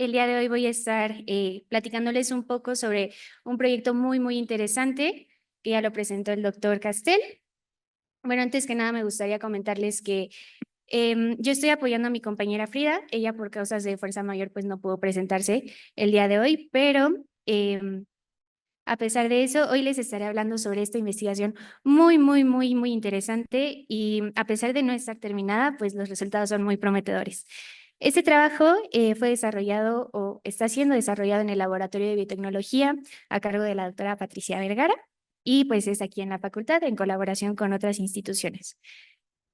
El día de hoy voy a estar platicándoles un poco sobre un proyecto muy interesante que ya lo presentó el doctor Castel. Bueno, antes que nada me gustaría comentarles que yo estoy apoyando a mi compañera Frida. Ella por causas de fuerza mayor pues no pudo presentarse el día de hoy, pero a pesar de eso, hoy les estaré hablando sobre esta investigación muy interesante y a pesar de no estar terminada, pues los resultados son muy prometedores. Este trabajo fue desarrollado o está siendo desarrollado en el Laboratorio de Biotecnología a cargo de la doctora Patricia Vergara y pues es aquí en la facultad en colaboración con otras instituciones.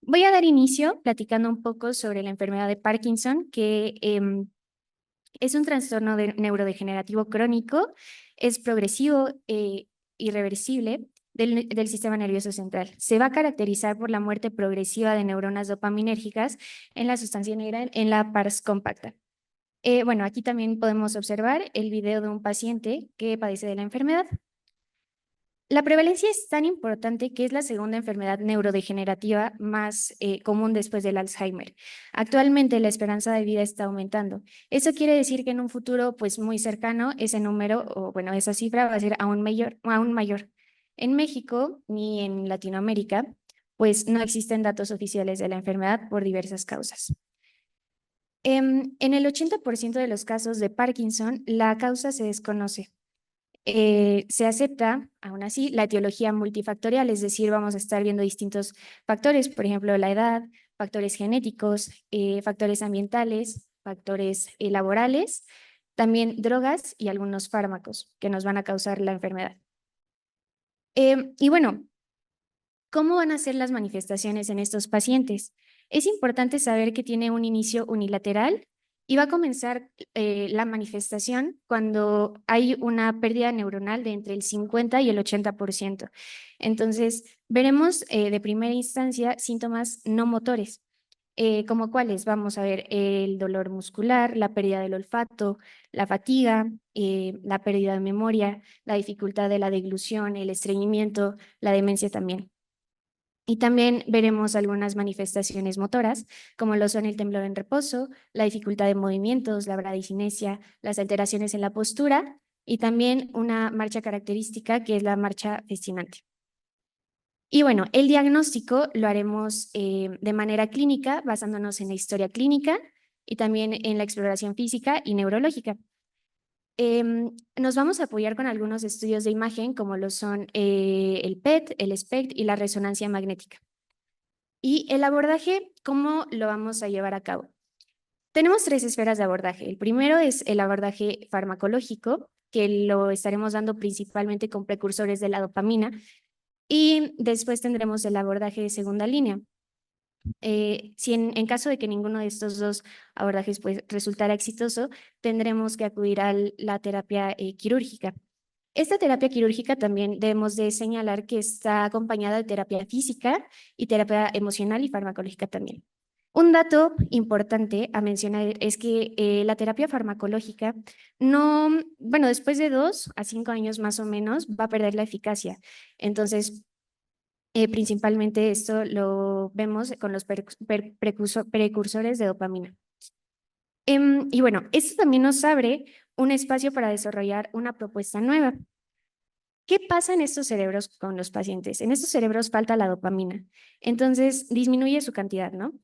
Voy a dar inicio platicando un poco sobre la enfermedad de Parkinson, que es un trastorno neurodegenerativo crónico, es progresivo, irreversible del sistema nervioso central. Se va a caracterizar por la muerte progresiva de neuronas dopaminérgicas en la sustancia negra en la pars compacta. Bueno, aquí también podemos observar el video de un paciente que padece de la enfermedad. La prevalencia es tan importante que es la segunda enfermedad neurodegenerativa más común después del Alzheimer. Actualmente la esperanza de vida está aumentando. Eso quiere decir que en un futuro pues muy cercano ese número o bueno, esa cifra va a ser aún mayor. En México ni en Latinoamérica pues no existen datos oficiales de la enfermedad por diversas causas. En el 80% de los casos de Parkinson la causa se desconoce. Se acepta, aún así, la etiología multifactorial, es decir, vamos a estar viendo distintos factores, por ejemplo, la edad, factores genéticos, factores ambientales, factores laborales, también drogas y algunos fármacos que nos van a causar la enfermedad. Y bueno, ¿cómo van a ser las manifestaciones en estos pacientes? Es importante saber que tiene un inicio unilateral y va a comenzar la manifestación cuando hay una pérdida neuronal de entre el 50 y el 80%. Entonces, veremos de primera instancia síntomas no motores, como cuáles vamos a ver el dolor muscular, la pérdida del olfato, la fatiga, la pérdida de memoria, la dificultad de la deglución, el estreñimiento, la demencia también. Y también veremos algunas manifestaciones motoras, como lo son el temblor en reposo, la dificultad de movimientos, la bradicinesia, las alteraciones en la postura y también una marcha característica que es la marcha festinante. Y bueno, el diagnóstico lo haremos de manera clínica, basándonos en la historia clínica y también en la exploración física y neurológica. Nos vamos a apoyar con algunos estudios de imagen, como lo son el PET, el SPECT y la resonancia magnética. Y el abordaje, ¿cómo lo vamos a llevar a cabo? Tenemos tres esferas de abordaje. El primero es el abordaje farmacológico, que lo estaremos dando principalmente con precursores de la dopamina. Y después tendremos el abordaje de segunda línea. Si en caso de que ninguno de estos dos abordajes pues, resultara exitoso, tendremos que acudir a la terapia quirúrgica. Esta terapia quirúrgica también debemos de señalar que está acompañada de terapia física y terapia emocional y farmacológica también. Un dato importante a mencionar es que la terapia farmacológica no, bueno, después de 2 a 5 años más o menos va a perder la eficacia. Entonces, principalmente esto lo vemos con los precursores de dopamina. Y bueno, esto también nos abre un espacio para desarrollar una propuesta nueva. ¿Qué pasa en estos cerebros con los pacientes? En estos cerebros falta la dopamina, entonces disminuye su cantidad, ¿no?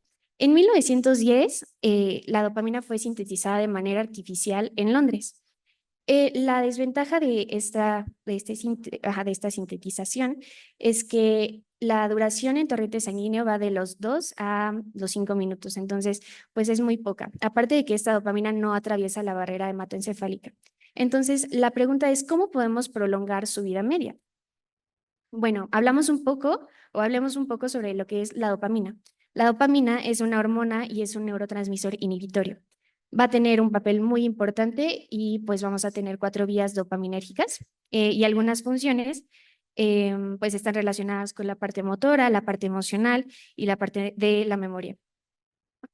En 1910, la dopamina fue sintetizada de manera artificial en Londres. La desventaja de esta sintetización es que la duración en torrente sanguíneo va de los 2 a los 5 minutos, entonces pues es muy poca. Aparte de que esta dopamina no atraviesa la barrera hematoencefálica. Entonces la pregunta es, ¿cómo podemos prolongar su vida media? Bueno, hablemos un poco sobre lo que es la dopamina. La dopamina es una hormona y es un neurotransmisor inhibitorio. Va a tener un papel muy importante y pues vamos a tener 4 vías dopaminérgicas y algunas funciones pues están relacionadas con la parte motora, la parte emocional y la parte de la memoria.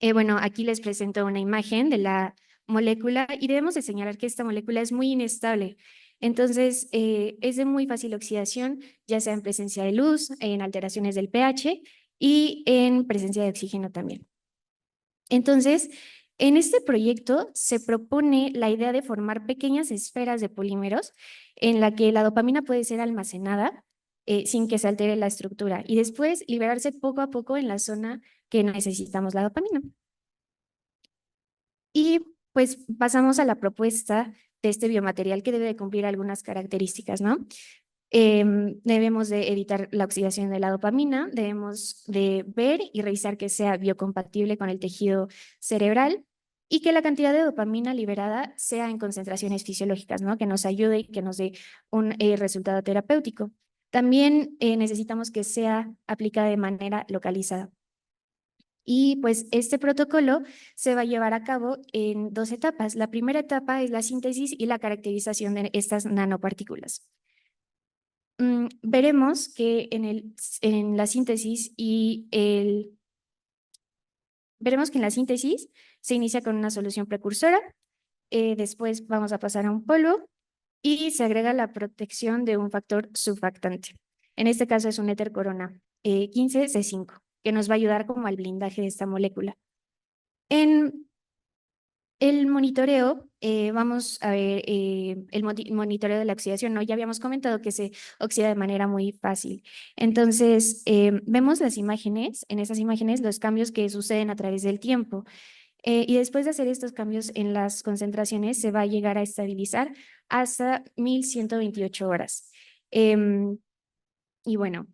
Bueno, aquí les presento una imagen de la molécula y debemos de señalar que esta molécula es muy inestable. Entonces, es de muy fácil oxidación, ya sea en presencia de luz, en alteraciones del pH y en presencia de oxígeno también. Entonces, En este proyecto se propone la idea de formar pequeñas esferas de polímeros en la que la dopamina puede ser almacenada sin que se altere la estructura y después liberarse poco a poco en la zona que necesitamos la dopamina. Y pues pasamos a la propuesta de este biomaterial que debe de cumplir algunas características, ¿no? Debemos de evitar la oxidación de la dopamina, debemos de ver y revisar que sea biocompatible con el tejido cerebral y que la cantidad de dopamina liberada sea en concentraciones fisiológicas, ¿no? Que nos ayude y que nos dé un resultado terapéutico. También necesitamos que sea aplicada de manera localizada. Y pues este protocolo se va a llevar a cabo en dos etapas. La primera etapa es la síntesis y la caracterización de estas nanopartículas. Veremos que en la síntesis veremos que en la síntesis se inicia con una solución precursora, después vamos a pasar a un polvo y se agrega la protección de un factor surfactante. En este caso es un éter corona 15C5, que nos va a ayudar como al blindaje de esta molécula. En el monitoreo, vamos a ver el monitoreo de la oxidación, ¿no? Ya habíamos comentado que se oxida de manera muy fácil. Entonces, vemos las imágenes, en esas imágenes los cambios que suceden a través del tiempo. Y después de hacer estos cambios en las concentraciones, se va a llegar a estabilizar hasta 1128 horas. Y bueno,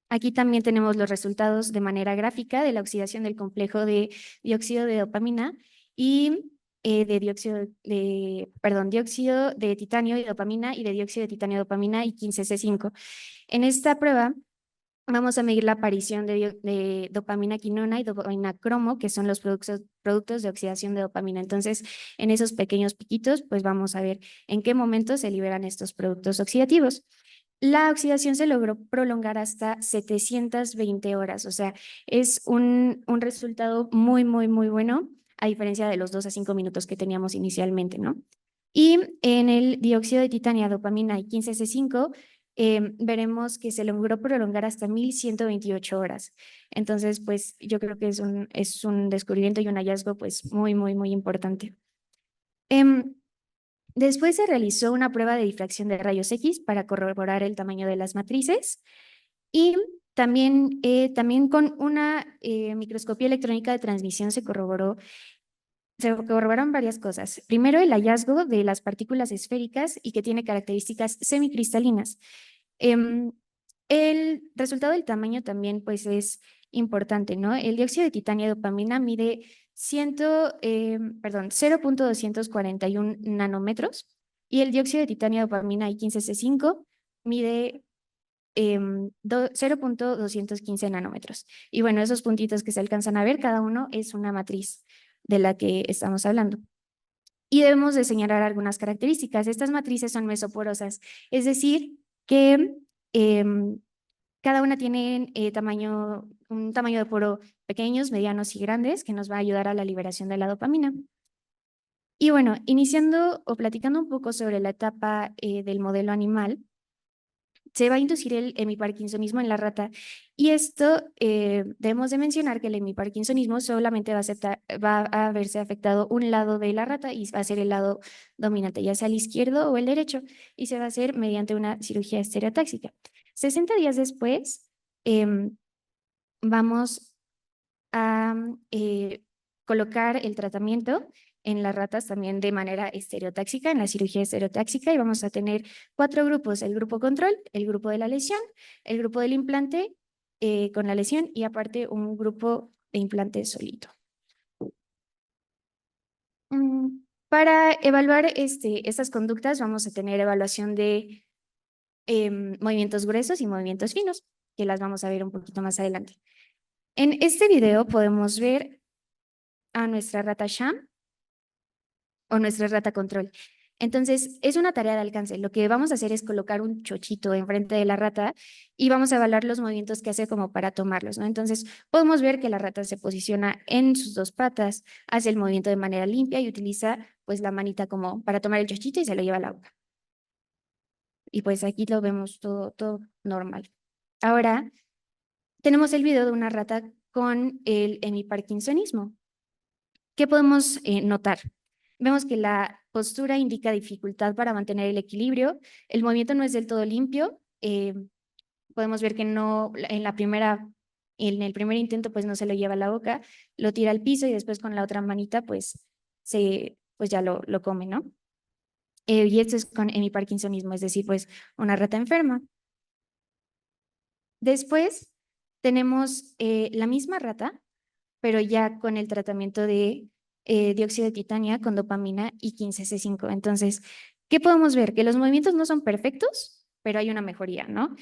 aquí también tenemos los resultados de manera gráfica de la oxidación del complejo de dióxido de dopamina y de dióxido de titanio y dopamina y de dióxido de titanio y dopamina y 15C5. En esta prueba vamos a medir la aparición de dopamina quinona y dopamina cromo, que son los productos de oxidación de dopamina. Entonces, en esos pequeños piquitos, pues vamos a ver en qué momento se liberan estos productos oxidativos. La oxidación se logró prolongar hasta 720 horas, o sea, es un resultado muy, muy, muy bueno, a diferencia de los 2 a 5 minutos que teníamos inicialmente, ¿no? Y en el dióxido de titanio, dopamina y 15C5, veremos que se logró prolongar hasta 1128 horas. Entonces, pues yo creo que es un descubrimiento y un hallazgo pues muy, muy, muy importante. Después se realizó una prueba de difracción de rayos X para corroborar el tamaño de las matrices y también con una microscopía electrónica de transmisión se corroboraron varias cosas. Primero, el hallazgo de las partículas esféricas y que tiene características semicristalinas. Em, el resultado del tamaño también pues es importante, ¿no? El dióxido de titanio de dopamina mide 0.241 nanómetros y el dióxido de titanio de dopamina I15C5 mide 0.215 nanómetros. Y bueno, esos puntitos que se alcanzan a ver, cada uno es una matriz de la que estamos hablando. Y debemos de señalar algunas características. Estas matrices son mesoporosas, es decir, que cada una tiene un tamaño de poro pequeños, medianos y grandes que nos va a ayudar a la liberación de la dopamina. Y bueno, iniciando o platicando un poco sobre la etapa del modelo animal, se va a inducir el hemiparkinsonismo en la rata. Y esto debemos de mencionar que el hemiparkinsonismo solamente va a verse afectado un lado de la rata y va a ser el lado dominante, ya sea el izquierdo o el derecho, y se va a hacer mediante una cirugía estereotáxica. 60 días después, vamos a colocar el tratamiento en las ratas también de manera estereotáxica, en la cirugía estereotáxica, y vamos a tener 4 grupos: el grupo control, el grupo de la lesión, el grupo del implante con la lesión y aparte un grupo de implante solito. Para evaluar estas conductas vamos a tener evaluación de movimientos gruesos y movimientos finos, que las vamos a ver un poquito más adelante. En este video podemos ver a nuestra rata sham o nuestra rata control. Entonces, es una tarea de alcance. Lo que vamos a hacer es colocar un chochito enfrente de la rata y vamos a evaluar los movimientos que hace como para tomarlos, ¿no? Entonces, podemos ver que la rata se posiciona en sus 2 patas, hace el movimiento de manera limpia y utiliza pues la manita como para tomar el chochito y se lo lleva a la boca. Y pues aquí lo vemos todo normal. Ahora, tenemos el video de una rata con el hemiparkinsonismo, ¿qué podemos notar? Vemos que la postura indica dificultad para mantener el equilibrio, el movimiento no es del todo limpio, podemos ver que no, en el primer intento pues no se lo lleva a la boca, lo tira al piso y después con la otra manita pues ya lo come, ¿no? Y esto es con hemiparkinsonismo, es decir, pues una rata enferma. Después tenemos la misma rata, pero ya con el tratamiento de dióxido de titanio con dopamina y 15C5. Entonces, ¿qué podemos ver? Que los movimientos no son perfectos, pero hay una mejoría, ¿no?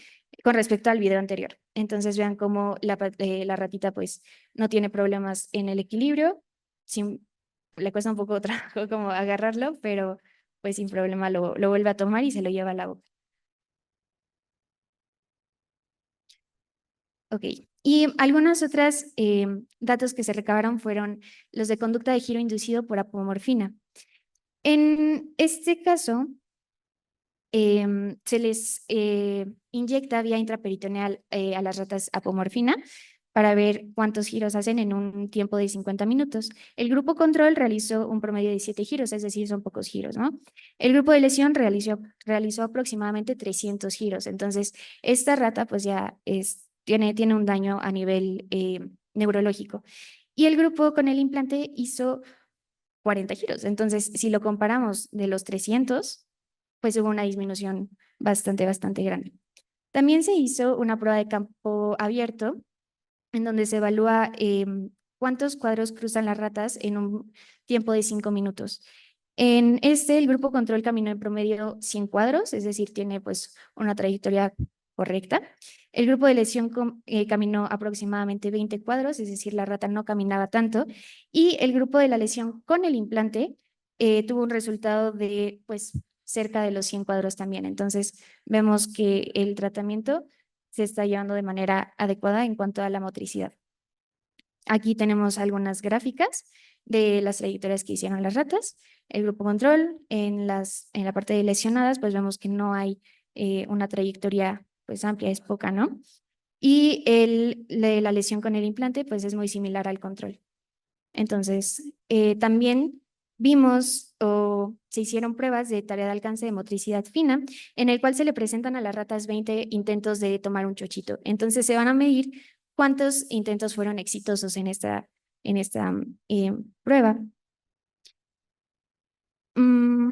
Con respecto al video anterior. Entonces, vean cómo la ratita pues no tiene problemas en el equilibrio, le cuesta un poco de trabajo como agarrarlo, pero pues sin problema lo vuelve a tomar y se lo lleva a la boca. Ok. Y algunas otras datos que se recabaron fueron los de conducta de giro inducido por apomorfina. En este caso, se les inyecta vía intraperitoneal a las ratas apomorfina para ver cuántos giros hacen en un tiempo de 50 minutos. El grupo control realizó un promedio de 7 giros, es decir, son pocos giros, ¿no? El grupo de lesión realizó aproximadamente 300 giros. Entonces, esta rata pues ya tiene un daño a nivel neurológico. Y el grupo con el implante hizo 40 giros. Entonces, si lo comparamos de los 300, pues hubo una disminución bastante grande. También se hizo una prueba de campo abierto en donde se evalúa cuántos cuadros cruzan las ratas en un tiempo de 5 minutos. En este, el grupo control caminó en promedio 100 cuadros, es decir, tiene pues una trayectoria correcta. El grupo de lesión caminó aproximadamente 20 cuadros, es decir, la rata no caminaba tanto. Y el grupo de la lesión con el implante tuvo un resultado de pues cerca de los 100 cuadros también. Entonces, vemos que el tratamiento se está llevando de manera adecuada en cuanto a la motricidad. Aquí tenemos algunas gráficas de las trayectorias que hicieron las ratas. El grupo control, en la parte de lesionadas, pues vemos que no hay una trayectoria pues amplia, es poca, ¿no? Y la lesión con el implante, pues es muy similar al control. Entonces, también vimos o se hicieron pruebas de tarea de alcance de motricidad fina, en el cual se le presentan a las ratas 20 intentos de tomar un chochito. Entonces, se van a medir cuántos intentos fueron exitosos en esta prueba. Mm,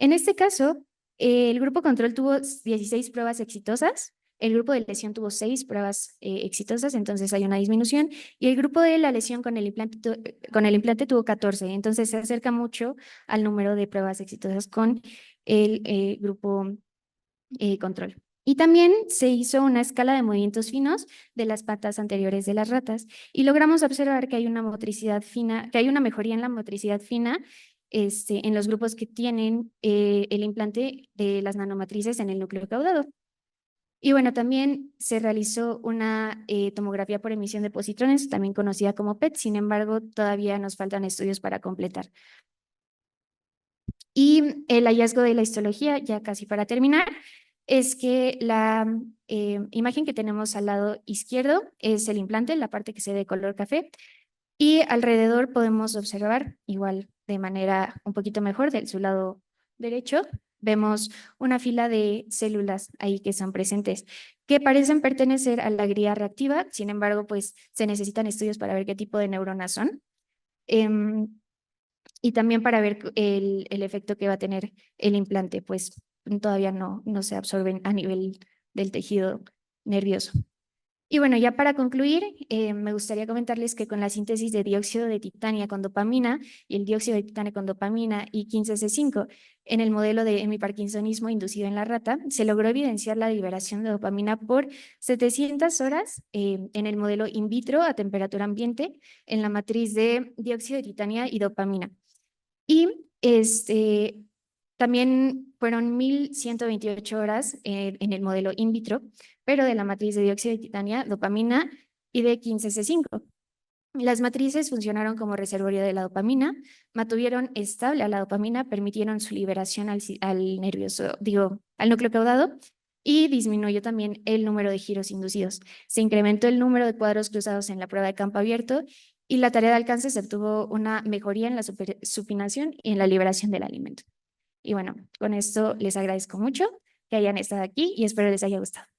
En este caso, el grupo control tuvo 16 pruebas exitosas, el grupo de lesión tuvo 6 pruebas exitosas, entonces hay una disminución, y el grupo de la lesión con el implante tuvo 14, entonces se acerca mucho al número de pruebas exitosas con el grupo control. Y también se hizo una escala de movimientos finos de las patas anteriores de las ratas y logramos observar que hay una motricidad fina, que hay una mejoría en la motricidad fina en los grupos que tienen el implante de las nanomatrices en el núcleo caudado. Y bueno, también se realizó una tomografía por emisión de positrones, también conocida como PET, sin embargo, todavía nos faltan estudios para completar. Y el hallazgo de la histología, ya casi para terminar, es que la imagen que tenemos al lado izquierdo es el implante, la parte que se ve de color café, y alrededor podemos observar, igual de manera un poquito mejor, del su lado derecho, vemos una fila de células ahí que son presentes, que parecen pertenecer a la gría reactiva, sin embargo, pues se necesitan estudios para ver qué tipo de neuronas son. Y también para ver el efecto que va a tener el implante, pues todavía no se absorben a nivel del tejido nervioso. Y bueno, ya para concluir, me gustaría comentarles que con la síntesis de dióxido de titanio con dopamina y el dióxido de titanio con dopamina y 15C5 en el modelo de hemiparkinsonismo inducido en la rata, se logró evidenciar la liberación de dopamina por 700 horas en el modelo in vitro a temperatura ambiente en la matriz de dióxido de titanio y dopamina. Y también fueron 1.128 horas en el modelo in vitro, pero de la matriz de dióxido de titanio, dopamina y de 15C5. Las matrices funcionaron como reservorio de la dopamina, mantuvieron estable a la dopamina, permitieron su liberación al núcleo caudado y disminuyó también el número de giros inducidos. Se incrementó el número de cuadros cruzados en la prueba de campo abierto y la tarea de alcance se obtuvo una mejoría en la supinación y en la liberación del alimento. Y bueno, con esto les agradezco mucho que hayan estado aquí y espero les haya gustado.